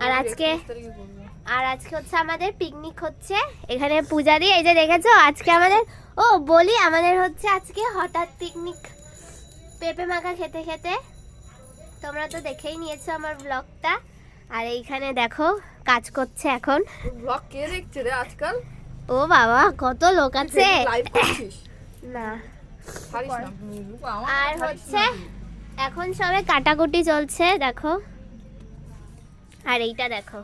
আর আজকে হচ্ছে আমাদের পিকনিক হচ্ছে এখানে পূজা দিয়ে। এই যে দেখেছো আজকে আমাদের বলি আমাদের হচ্ছে আজকে হঠাৎ পিকনিক পেঁপে মাখা খেতে খেতে। তোমরা তো দেখেই নিয়েছো আমার ব্লগটা। আর এইখানে দেখো কাজ করছে এখন। ব্লগ কে দেখছে রে আজকাল? ও বাবা কত লোক আছে। লাইভ করছিস? না ছাড়িস না। আর হচ্ছে এখন সবে কাটাকুটি চলছে দেখো। আর এইটা দেখো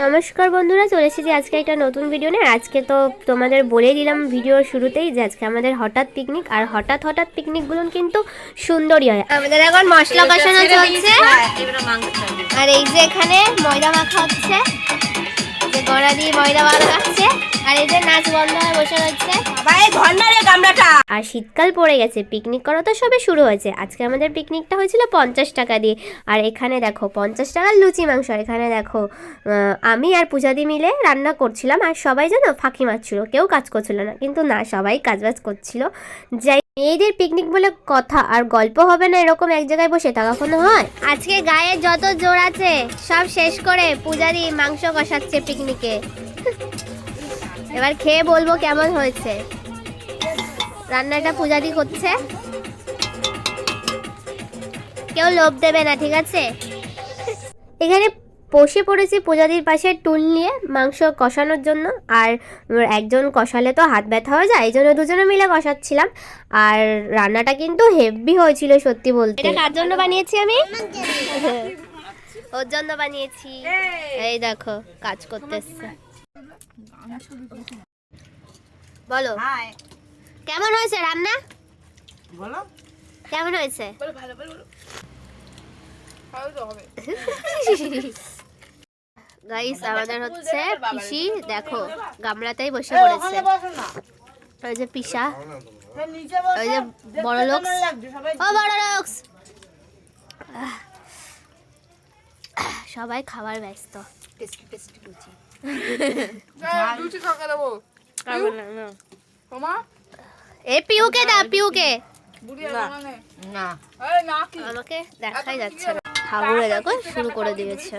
নমস্কার বন্ধুরা, চলে এসেছি আজকে একটা নতুন ভিডিও নিয়ে। আজকে তো তোমাদের বলে দিলাম ভিডিওর শুরুতেই যে আজকে আমাদের হঠাৎ পিকনিক। আর হঠাৎ পিকনিকগুলো কিন্তু সুন্দরই হয়। আমাদের এখন মশলা কষানো চলছে আর এই যে এখানে ময়দা মাখা হচ্ছে, যে গড়া দিয়ে ময়দা মাখাচ্ছে। আর এই যে নাচ বন্ধ হয়ে বসে রয়েছে। আর শীতকাল পড়ে গেছে, পিকনিক করা তো সবে শুরু হয়েছে। আজকে আমাদের পিকনিকটা হয়েছিল 50 টাকা দিয়ে। আর এখানে দেখো 50 টাকার লুচি মাংস। আর এখানে দেখো আমি আর পূজাদি মিলে রান্না করছিলাম। আর সবাই যেন ফাঁকি মারছিল, কেউ কাজ করছিল না, কিন্তু না সবাই কাজবাজ করছিল। যাই মেয়েদের পিকনিক বলে কথা, আর গল্প হবে না এরকম এক জায়গায় বসে তা কখনো হয়? আজকে গায়ে যত জোর আছে সব শেষ করে পূজাদি মাংস কষাচ্ছে পিকনিকে। এবার খেয়ে বলবো কেমন হয়েছে। রান্নাটা পূজাদি করছে, কেউ লোভ দেবে না, ঠিক আছে? এখানে বসে পড়েছি পূজাদির পাশে টুল নিয়ে মাংস কষানোর জন্য। আর একজন কষালে তো হাত ব্যথা হয়ে যায়, এই জন্য দুজনে মিলে কষাচ্ছিলাম। আর রান্নাটা কিন্তু হেভি হয়েছিল সত্যি বলতে। এটা কার জন্য বানিয়েছি আমি? ওর জন্য বানিয়েছি। এই দেখো কাজ করতে এসছে। বলো কেমন হয়েছে রান্না? বলো কেমন হয়েছে? ভালো ভালো ভালো তো হবে। গাইস আমাদের হচ্ছে পিসি দেখো গামলাতেই বসে পড়েছে। ওই যে পিসা, ওই যে বড় লোক, ও বড় লোক, সবাই খাবার ব্যস্ত। টেস্টি টেস্টি লুচি। লুচি খাওয়া দেবো তোমা এ পিউকে দা, পিউকে না আরে না কি আমাকে দেখাই যাচ্ছে না। ঠাকুরে দেখো শুরু করে দিয়েছে।